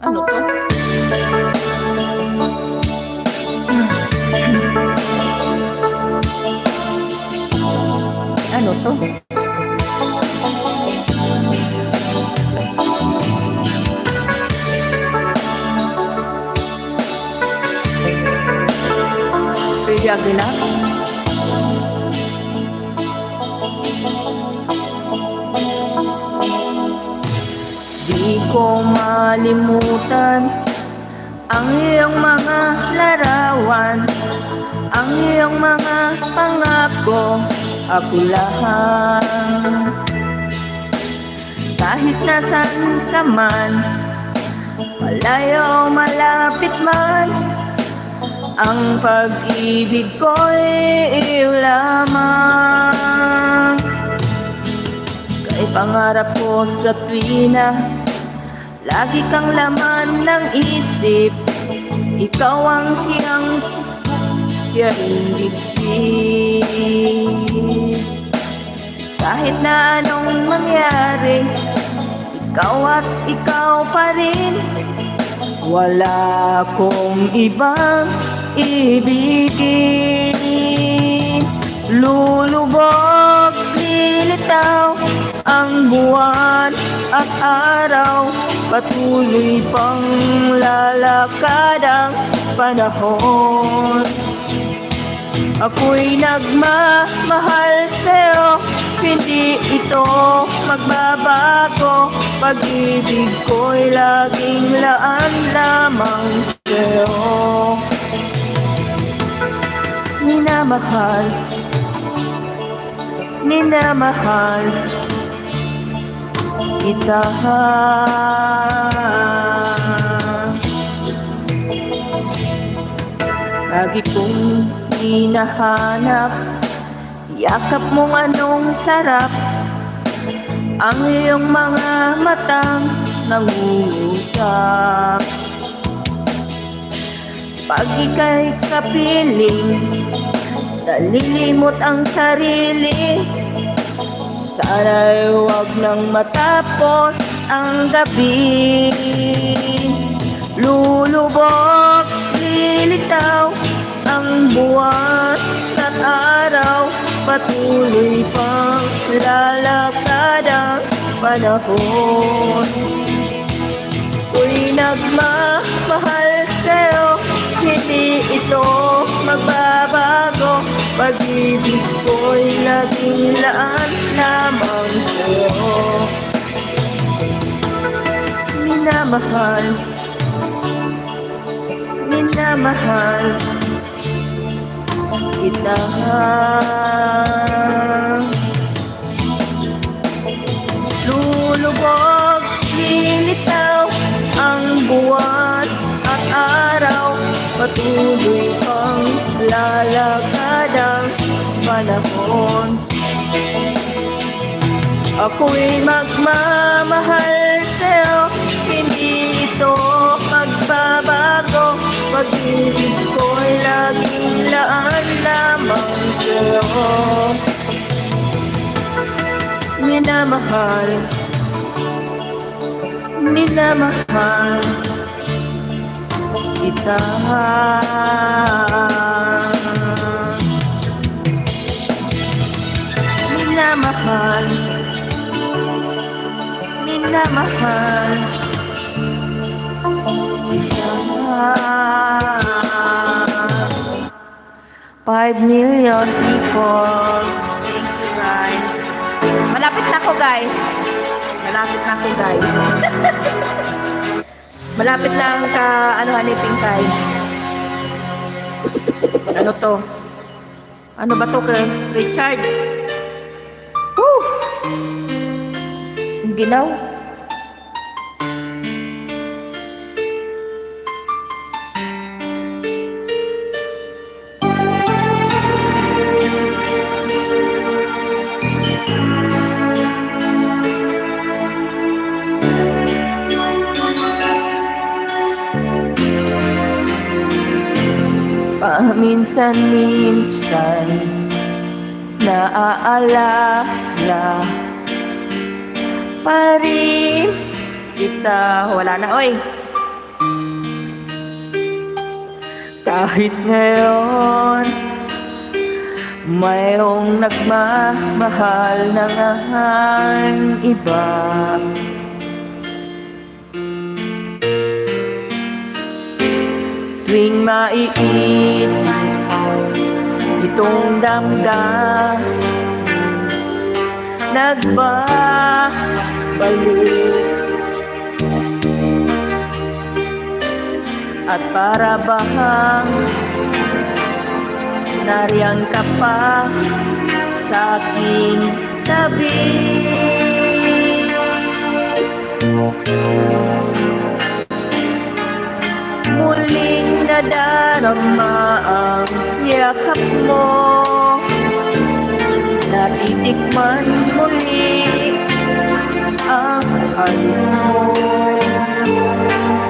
Ano to? Ano to? Pwede na? Di ko malimutan ang iyong mga larawan, ang iyong mga pangako, ako lang. Kahit nasan ka man, malayo o malapit man, ang pag-ibig ko'y iyo lamang. Kay pangarap ko sa tuwina, lagi kang laman ng isip, ikaw ang siyang tiyarindigdig. Kahit na anong mangyari, ikaw at ikaw pa rin, wala akong ibang ibigin. Lulubog, lilitaw ang buwan at araw, patuloy pang lalakad ang panahon. Ako'y nagmamahal sa'yo, hindi ito magbabago. Pag-ibig ko'y laging laan lamang sa'yo. Minamahal, minamahal kita. Lagi kong hinahanap, yakap mong anong sarap, ang iyong mga matang nangungusap. Pag ika'y kapiling, nalilimot ang sarili, sana'y huwag nang matapos ang gabi. Lulubog, lilitaw ang buwan at araw, patuloy pang lalakad ang panahon. Ako'y nagmamahal sa'yo, hindi ito magbabago. Pag-ibig ko'y laging laan lamang sa'yo. Minamahal, minamahal kita. Lulubog, lilitaw ang buwan at araw, patuloy pang lalakad ang panahon. Ako'y magmamahal sa'yo, hindi ito magbabago. Pag-ibig ko'y laging laan lamang sa'yo. Minamahal, minamahal kita. Minamahal, minamahal kita. 5 million people. Thank you guys. Malapit na ako guys. Malapit na ako guys. Malapit lang ka ano haniping time. Ano to? Ano ba to kay Richard? Woo! Ginaw. Paminsan-minsan naaalala pa rin kita. Wala na, oy. Kahit ngayon mayroong nagmamahal na ngang iba, tuwing maiisip itong damdamin, nagbabalik. At para bang nariyan ka pa sa aking tabi, muling nadarama ang yakap mo, natitikman muli ang halik mo,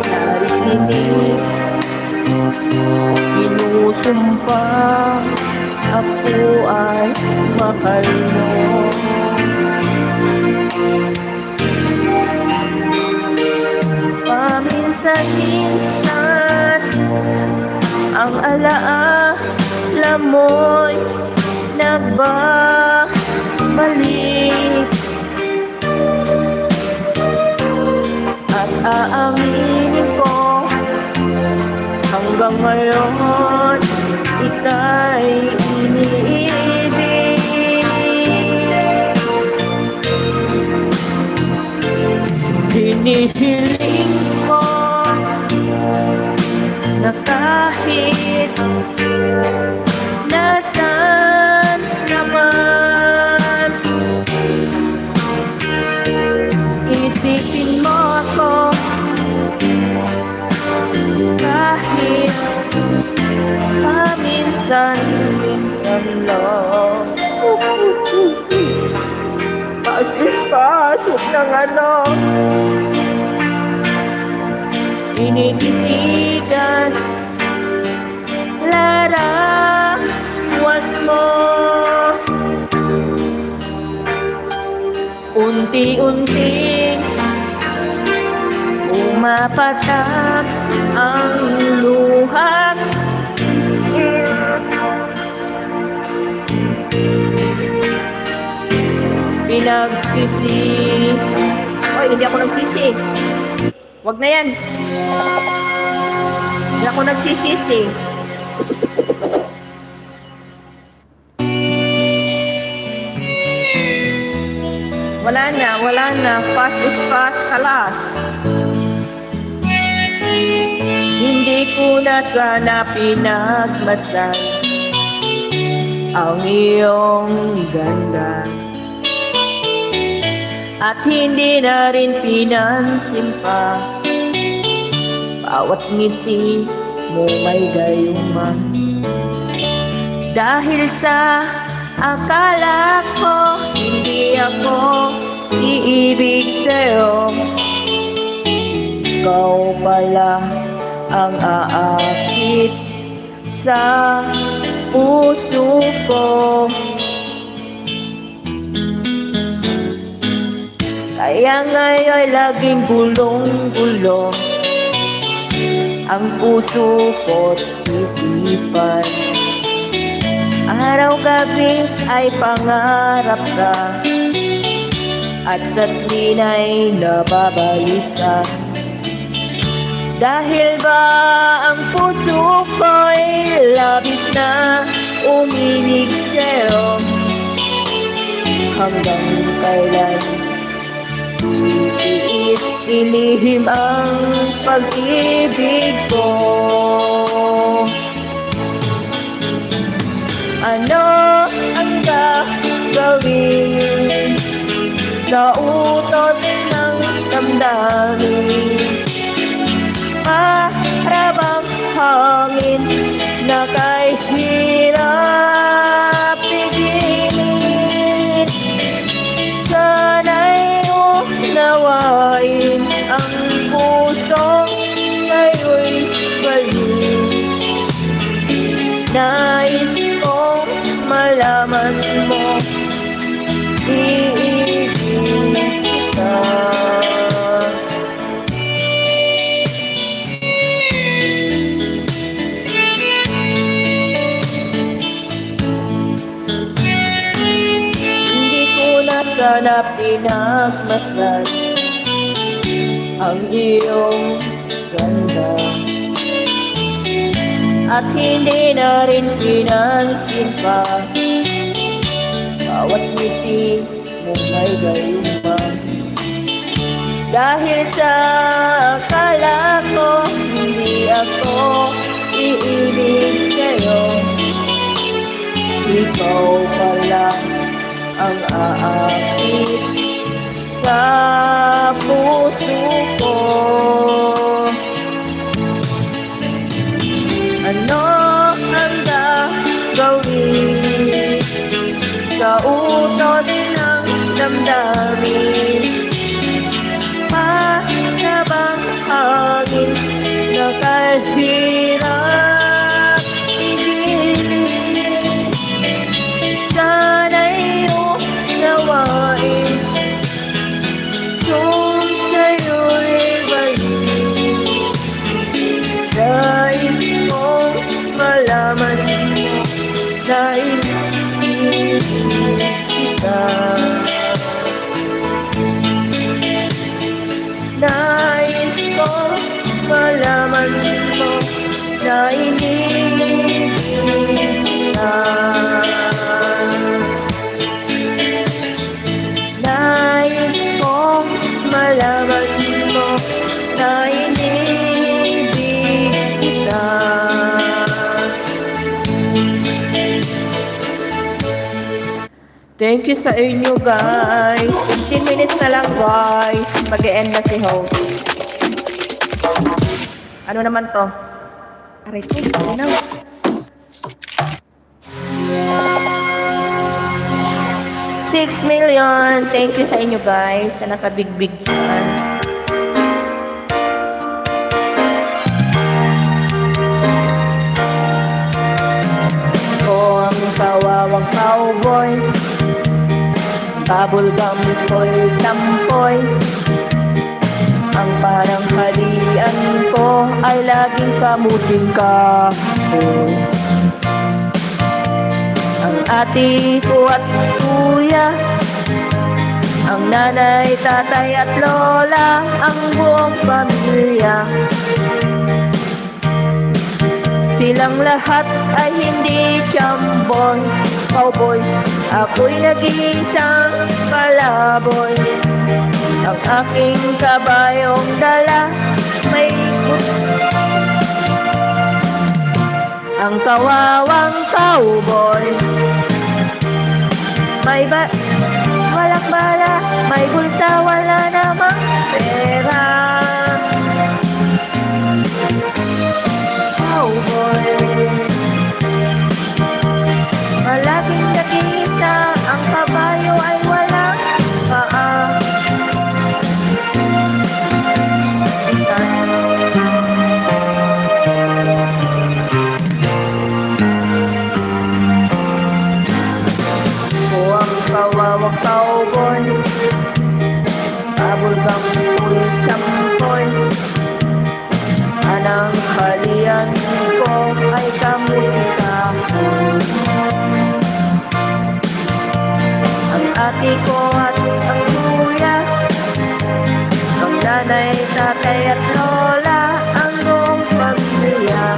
narinig, sinusumpa ako ay mahal mo. Paminsan-minsan ang alaala mo'y nagbabalik, at aaminin ko hanggang ngayon ika'y iniibig. Hinihiling ko na kahit nasaan naman, isipin mo ako kahit paminsan-minsan lang. Pasis-pasok ng ano, tinititigan, larawan mo, unti-unting pumapatak ang luha. Pinagsisi. Oy, hindi ako nagsisi. Wag na yan. Hindi ako nagsisisi. Wala na. Pass is pass, kalas. Hindi ko na sana pinagmasdan ang iyong ganda, at hindi na rin pinansin pa bawat ngiti mo may gayuma. Dahil sa akala ko hindi ako iibig sa'yo, ikaw pala ang aakit sa puso ko. Kaya ngayon laging gulong-gulo ang puso ko't isipan. Araw-gabi ay pangarap ka, at sa tuwin ay nababalisa. Dahil ba ang puso ko'y labis na uminig sa'yo, hanggang kailan itiis ilihim ang pag-ibig ko? Ano ang gagawin sa utos ng damdamin? Para bang hangin na kay hirap pigilin? Sana'y unawain ang pusong ngayon'y balik. Nais kong malaman mo, iibig kita. na pinagmasdan ang iyong ganda, at hindi na rin pinansin pa bawat ngiti mong may gayuma. Dahil sa akala ko hindi ako iibig sa'yo, ikaw pala ang aakit sa puso ko. Ano ang gagawin sa utos ng damdamin? Para bang hangin na kahirap ibigin? Sana'y unawain kung sa'yo'y bayin. Nais kong malaman mo na ibig kita. Nais kong malaman mo na ibig kita. Nais kong malaman mo na ibig kita. Thank you sa inyo guys. 15 minutes na lang guys. Mag-e-end na si host. Ano naman to? Aray po, ano? 6 million. Thank you sa inyo guys. Sa nakabigbig yan. Ako ang kawawang cowboy, bubblegum ko'y tampoy. Ang pananghalian ko ay laging kamuting kahoy. Ang ate ko at kuya, ang nanay, tatay at lola, ang buong pamilya, silang lahat ay hindi tiyamboy, cowboy. Ako'y nag-iisang palaboy. Ang aking kabayong dala may ang kawawang cowboy, may walang bala, may bulsa, wala namang pera. Cowboy, malaking nag-iisa, ang kabayo ay walang paa. Kawawang cowboy, bubblegum ko'y tampoy. Anang halian ko ay kamuti kahoy. Ang ate ko at ang kuya, ang nanay, tatay at lola, ang buong pamilya,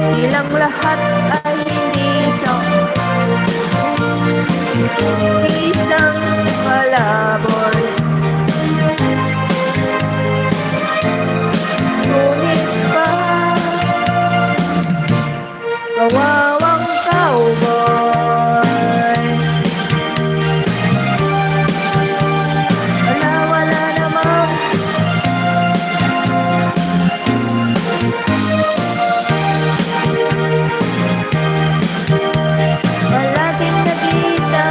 silang lahat ay hindi isang palaboy. Ngunit pa kawawang cowboy, wala namang palaging nag-iisa.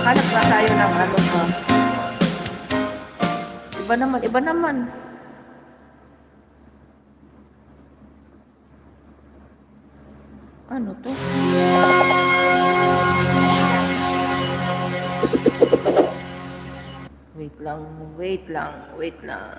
Hanap na tayo ng ano pa. Iba naman. Ano to? Wait lang, wait lang, wait lang.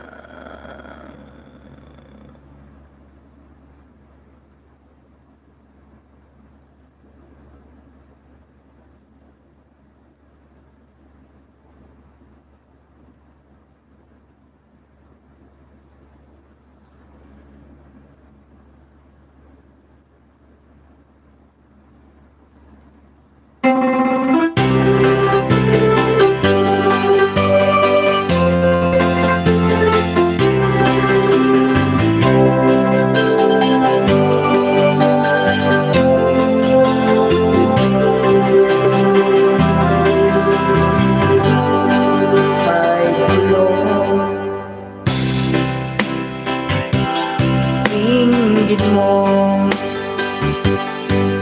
Inggit mo,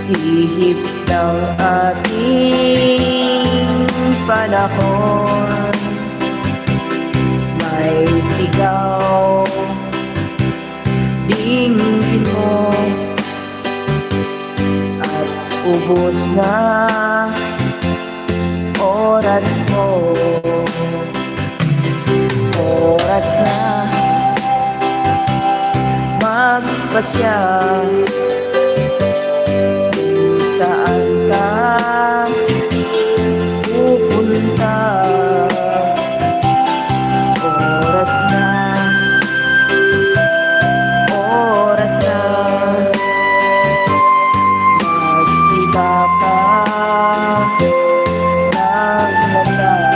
ihip ng ating panahon. May sigaw, dinggin mo, at ubos na oras mo. Oras na magpasya, saan ka pupunta. Oras na mag-iba ka ng landas.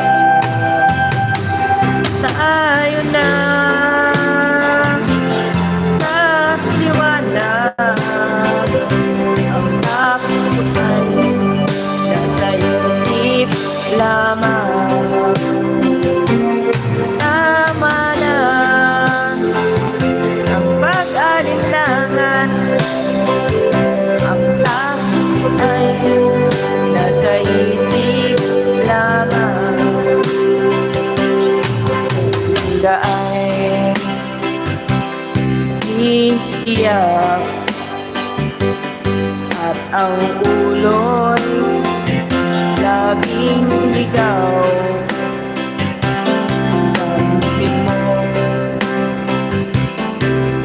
Tayo na sa liwanag, ang takot ay nasa isip lamang. Tama na ang pag-alinlangan, ang takot ay nasa isip lamang. Hindi ay iiyak at ang ulo'y laging ligaw.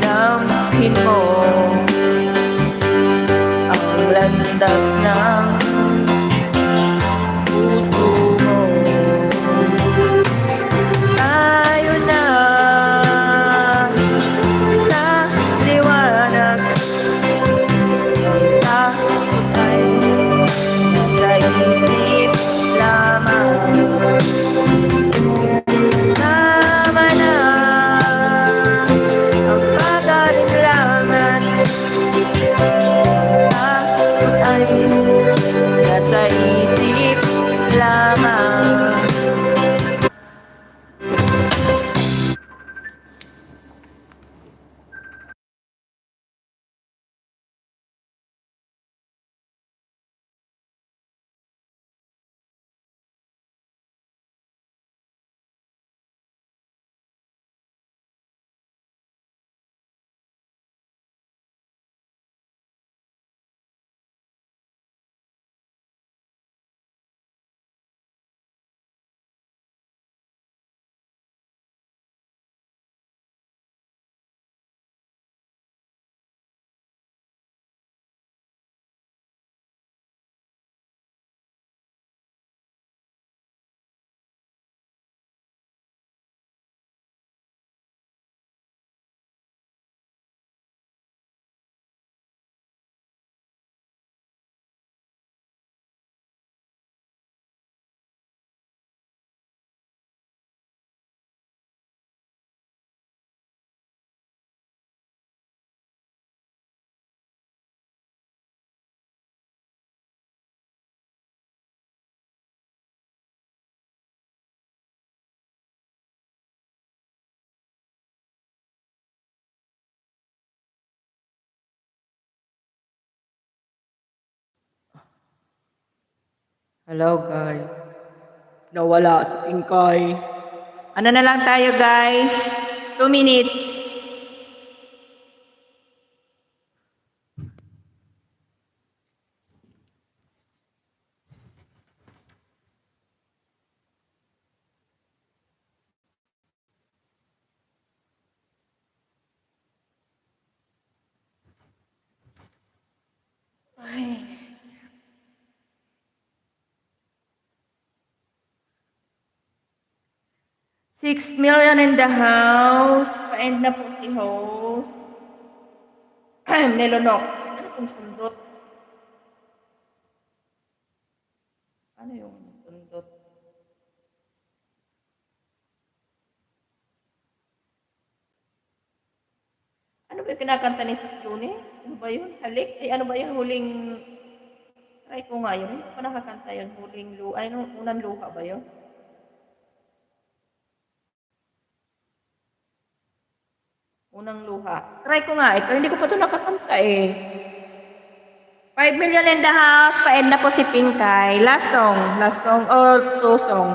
Damhin mo ang landas ng puso mo. Tayo na sa liwanag, ang takot ay nasa isip lamang. Tama na ang pag-alinlangan, takot ay nasa isip lamang. Hello guys, nawala si Pinkay. Ano na lang tayo guys, 2 minutes. 6 million in the house. Pa-end na po si host. Nilunok. Ano pong sundot? Ano yung sundot? Ano ba yung kinakanta ni Sis Juni? Ano ba yun? Halik? Ay, ano ba yun? Huling... Try ko nga yun. Hindi ko pa nakakanta yun. Huling luha. Ay, unang luha ba yun? Unang luha. Try ko nga ito. Hindi ko pa ito nakakanta eh. 5 million in the house. Pa-end na po si Pinkay. Last song. Last song or two song.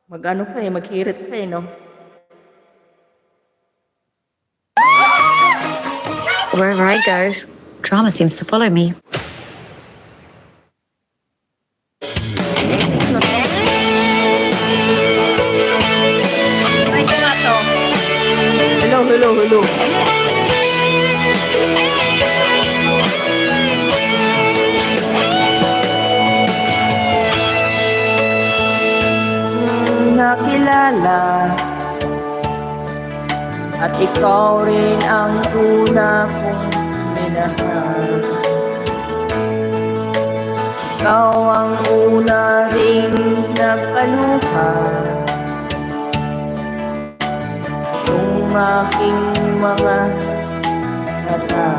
Mag-ano pa eh. Maghirit pa eh, no? Wherever I go, drama seems to follow me. Try ko nga to. Hello, hello, hello. Nakilala at ikaw rin ang una kong minahal. Ikaw ang una ring nagpaluha yung aking mga mata.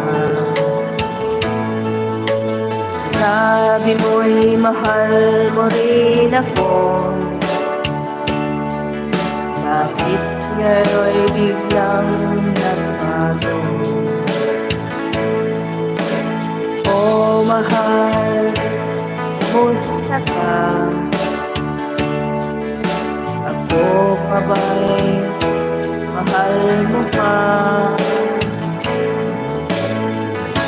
Sabi mo'y mahal mo rin ako. Bakit ngayon'y biglang nagbago? Oh, mahal, kumusta ka? Ako pa ba'y mahal mo pa?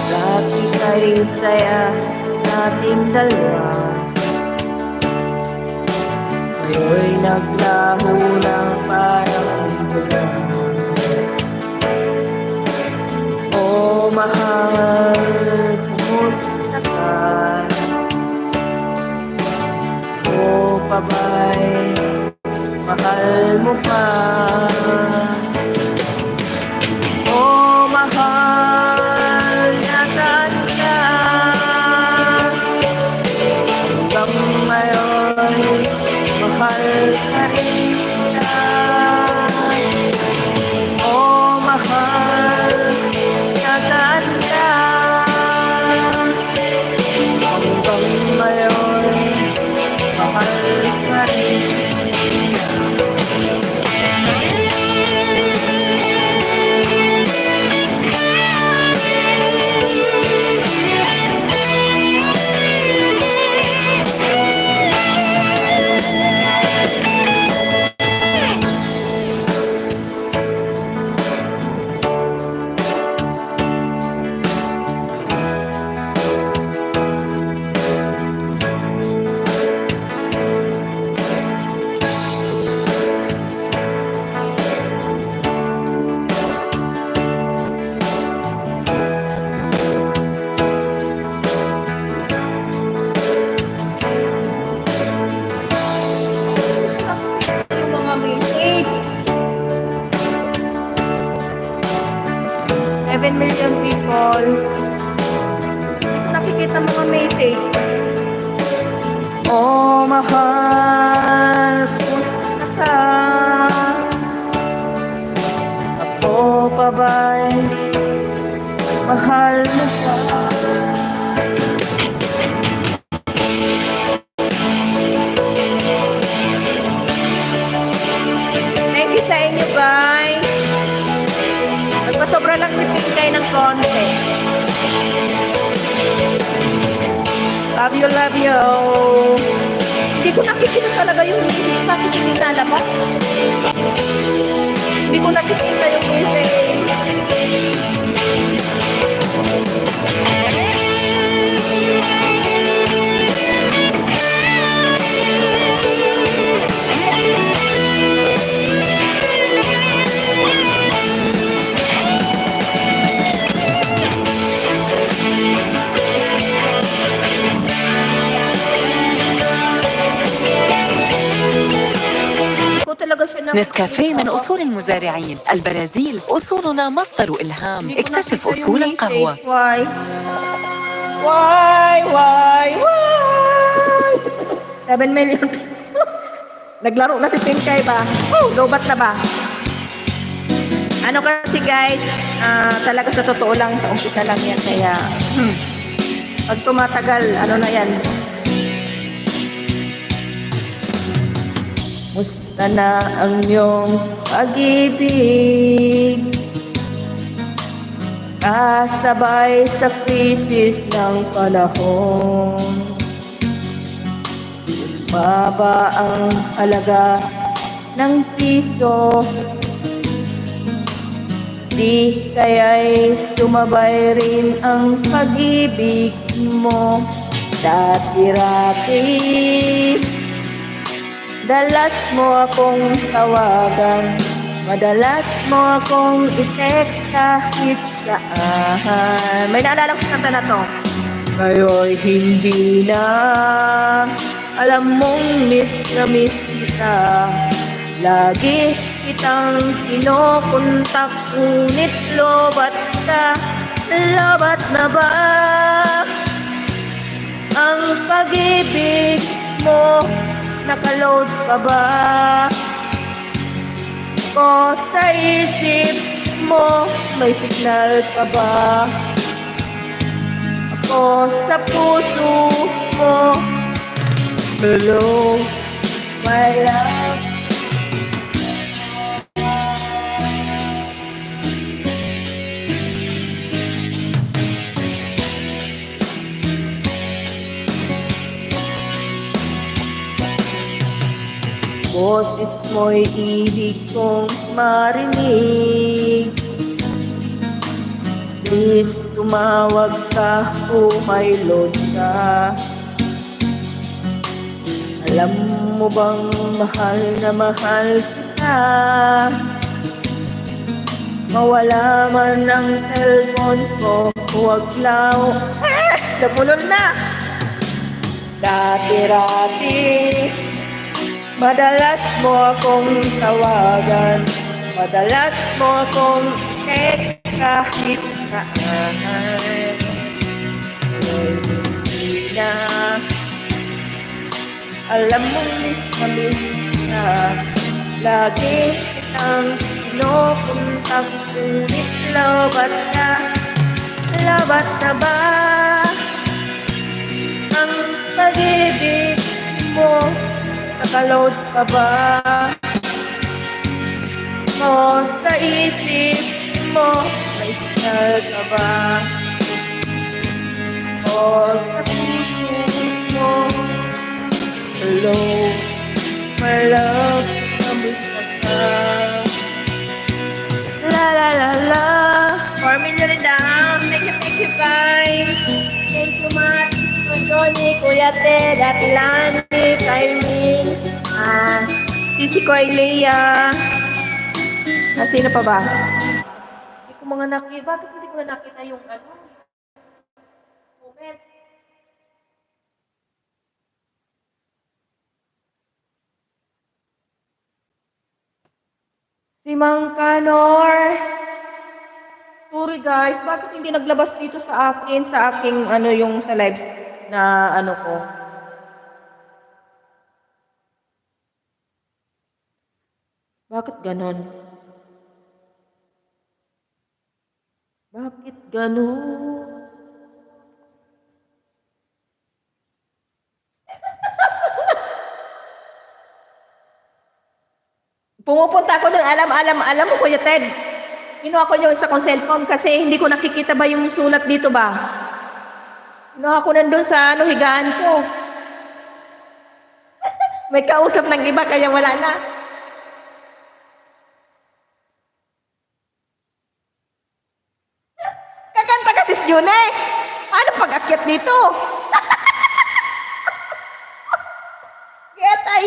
Dati kay saya nating dalawa, ngayon'y naglaho ng parang bulan. Oh, mahal, kumusta ka? O pa ba'y mahal mo pa? Oh, mahal, nasaan ka? Hanggang ngayon, mahal ka rin kita. Oh, mahal, nasaan ka? Hanggang ngayon, mahal ka rin. Yung mga message. 7 million people. Hindi ko nakikita mga message. Oh, mahal, kumusta ka? Ako pa ba'y mahal mo pa? Thank you sa inyo, guys. Nagpasobra lang si Pinkay ng konti. Love you, love you. Hindi ko nakikita talaga yung message. Bakit hindi nalabas? Hindi ko nakikita yung message. نسكافيه من أصول المزارعين. البرازيل أصولنا مصدر إلهام. اكتشف أصول القهوة. Why? 7 million. Naglaro na si Pinkay ba? Lobat na ba? Ano kasi guys, talaga sa totoo lang, sa umpisa lang yan. Kaya, pag tumatagal, ano na yan? Musta na ang iyong pag-ibig? Kasabay sa krisis ng panahon. Baba ang halaga ng piso. Di kaya'y sumabay rin ang pag-ibig mo. Dati-rati, dalas mo akong tawagan. Madalas mo akong i-text kahit saan. May naalala ko sa kanta na to. Ngayon'y hindi na. Alam mong miss na miss kita. Lagi kitang kinokontak, ngunit lobat ka. Lobat na ba ang pag-ibig mo? Nakaload pa ba ko sa isip mo? May signal ka ba ako sa puso mo? Hello, my love. Boses mo'y ibig kong marinig. Please, tumawag ka o may load ka. Alam mo bang mahal na mahal kita? Mawala man ang cellphone ko, huwag lang. Nabulol na! Dati-rati, madalas mo akong tawagan. Madalas mo akong text kahit saan. Hindi na. Alam mong miss na miss ka. Lagi kitang kinokontak, ngunit lobat na. Lobat na ba ang pag-ibig mo? Nakaload pa ba mo sa isip mo? May signal ka ba o sa puso mo? Hello, my love, kamusta ka? La la la la. 4 million down. Thank you guys. Thank you much. Johnny, Kuya Ted, Ate Lani, Kylie, Sisi Koy Leia. Sino pa ba? Hindi ko mga nakita. Bakit hindi ko na nakita yung comment? Si Mang Kanor. Sorry guys, bakit hindi naglabas dito sa akin, sa aking yung sa lives na ko? Bakit ganon? Bakit ganon? Pumupunta ako doon, alam mo Kuya Ted. Kinuha ko yung isa kong cellphone kasi hindi ko nakikita ba yung sulat dito ba? Kinuha ko nandun sa higaan ko. May kausap ng iba kaya wala na. Kakanta kasi si June. Ano pag-akyat dito? Getay.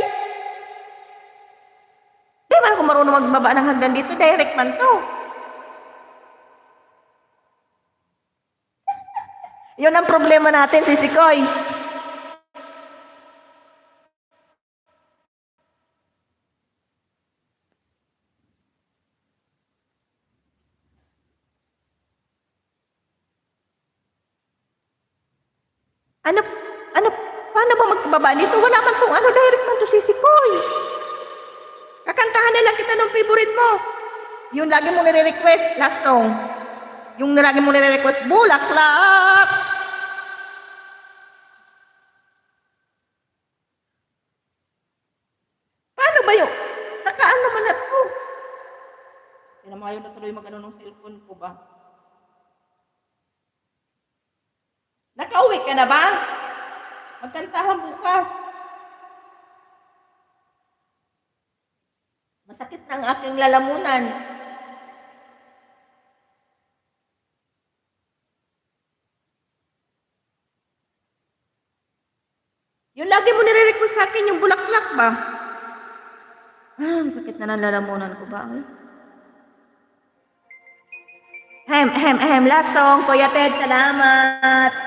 Di man ako marunong magbaba ng hagdan dito. Direct man to. Yun ang problema natin, Sisi Koy. Ano, ano, paano ba magkababa nito? Wala man tong ano, direct man to sisikoy. Kakantahan na lang kita ng favorite mo. Yung lagi mo nire-request, last song. Yung lagi mo nire-request, Bulaklak. Paano ba yun? Nakaano man na to? Hindi na maayon na tuloy mag-ano ng cellphone ko ba? Nakauwi ka na ba? Magkantahan bukas. Masakit na ang aking lalamunan. Yung lagi mo nire-request sa akin, yung bulaklak ba? Sakit na ng lalamunan ko ba? Last song. Kuya Ted, salamat.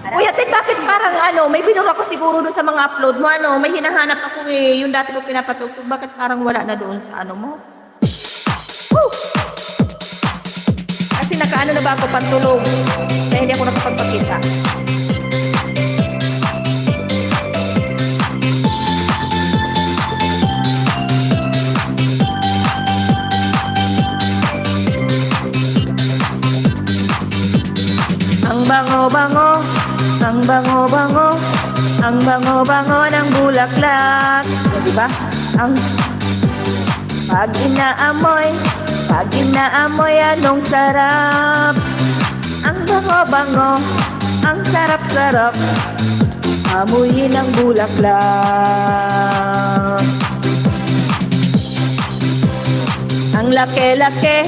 Kuya Ted, bakit parang ano, may binura ko siguro doon sa mga upload mo, ano, may hinahanap ako eh, yung dati ko pinapatugtog, bakit parang wala na doon sa ano mo? Woo! Kasi nakaano na ba ako pantulog, kaya hindi ako nakapagpakita. Ang bango-bango, ang bango-bango, ang bango-bango ng bulaklak. O, diba? Ang pag inaamoy, anong sarap. Ang bango-bango, ang sarap-sarap, amuyin ng bulaklak. Ang laki-laki,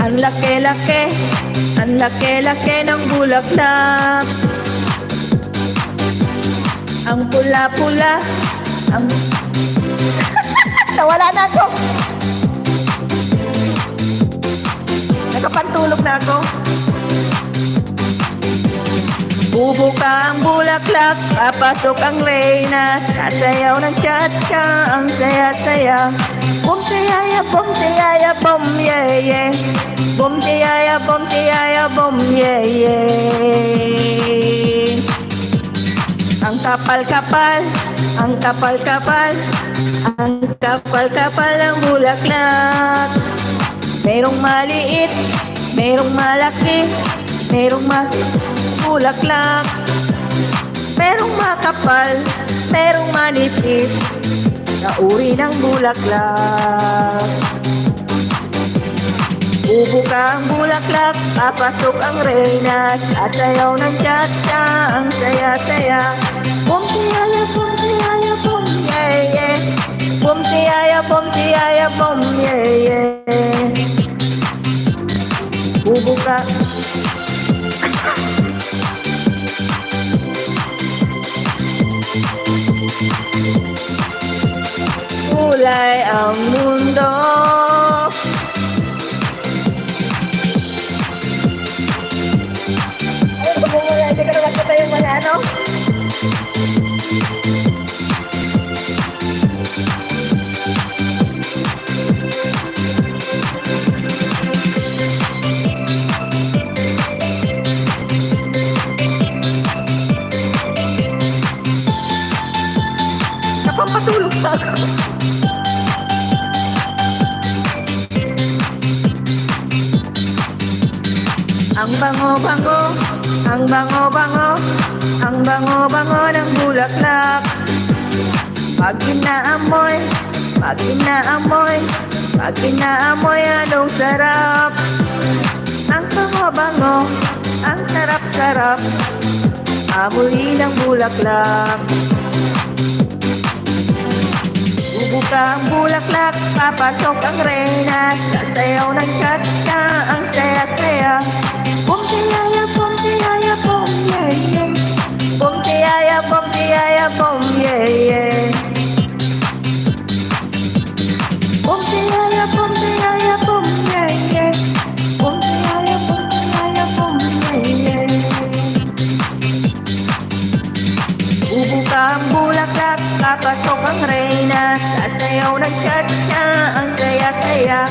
ang laki-laki, ang laki-laki ng bulaklak. Ang pula-pula, ang... Nawala na ako. Nakapantulog na ako. Bubuka ang bulaklak, papasok ang reyna, sasayaw ng cha-cha, ang saya-saya. Bum tiyaya, bum tiyaya, bum yeah yeah. Bum tiyaya, bum tiyaya, bum yeah yeah. Ang kapal-kapal, ang kapal-kapal, ang kapal-kapal ng bulaklak. Merong maliit, merong malaki, merong bulaklak. Merong makapal, merong manipis, na uri ng bulaklak. Bubuka ang bulaklak, papasok ang reyna, sasayaw ng cha-cha, ang saya-saya. Bum tiyaya, bum tiyaya, bum yeah yeah. Bum tiyaya, bum tiyaya, bum yeah yeah. Bubuka. Kulay ang mundo. Ayun, bumulay. Hindi ka na magkita yung mga ano? Napampatulog sa ako. Ang bango-bango, ang bango-bango, ang bango-bango ng bulaklak. Pag inaamoy, pag inaamoy, pag inaamoy, anong sarap. Ang bango-bango, ang sarap-sarap, amoy ng bulaklak. Bubuka ang bulaklak, papasok ang reyna, sasayaw ng cha-cha, ang saya-saya. Bum tiyaya, bum tiyaya, bum yeah yeah. Bum tiyaya, bum tiyaya, bum yeah yeah. Bum tiyaya, bum tiyaya, bum yeah yeah. Bum tiyaya, bum tiyaya, bum yeah yeah. Bubuka ang bulaklak, papasok ang reyna, sasayaw ng cha-cha, ang saya-saya.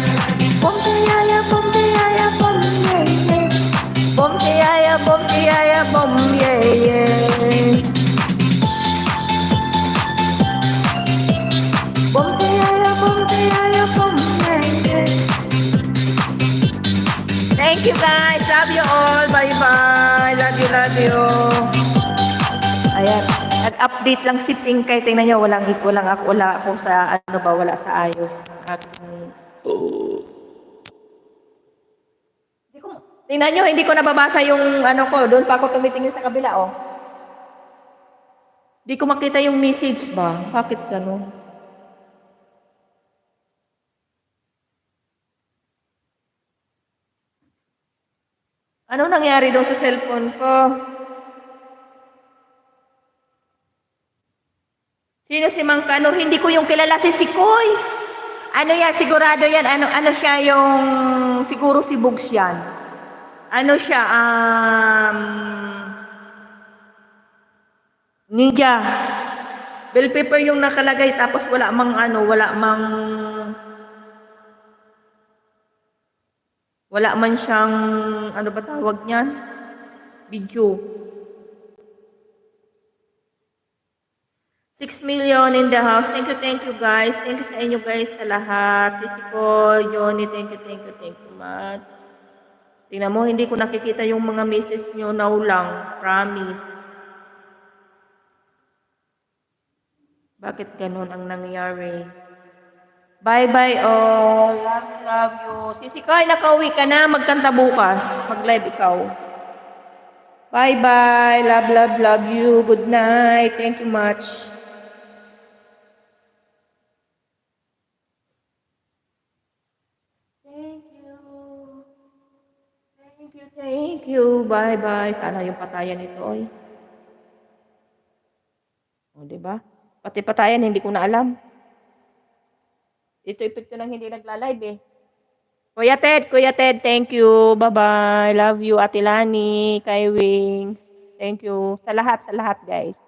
Bum tiyaya, bum tiyaya, bum yeah yeah. Bum tiyaya, bum yeah yeah. Thank you guys. Love you all. Bye-bye. Love you, love you. Ayan. Nag-update lang si Pinkay. Tingnan nyo, wala ako sa, wala sa ayos. Tingnan nyo, hindi ko nababasa yung ko. Doon pa ako tumitingin sa kabila, oh. Hindi ko makita yung message ba? Bakit gano'n? Ano nangyari doon sa cellphone ko? Sino si Mang Kanor? Hindi ko yung kilala si Sikoy. Ano yan? Sigurado yan. Ano siya yung... Siguro si Bugs yan. Ano siya? Ninja. Bell pepper yung nakalagay tapos wala mang wala man siyang ano ba tawag niyan? Video. 6 million in the house. Thank you guys. Thank you sa inyo guys sa lahat. Sisi ko, Johnny, thank you much. Tingnan mo, hindi ko nakikita yung mga messages nyo now lang. Promise. Bakit ganun ang nangyari? Bye-bye all. Love you. Sisi ko, ay nakauwi ka na. Magkanta bukas. Mag-live ikaw. Bye-bye. Love you. Good night. Thank you much. Thank you. Bye-bye. Sana yung patayan nito, oy. O, diba? Pati patayan, hindi ko na alam. Ito epekto ng hindi nagla-live eh. Kuya Ted, thank you. Bye-bye. Love you, Ate Lani, Kay Wings. Thank you. Sa lahat, guys.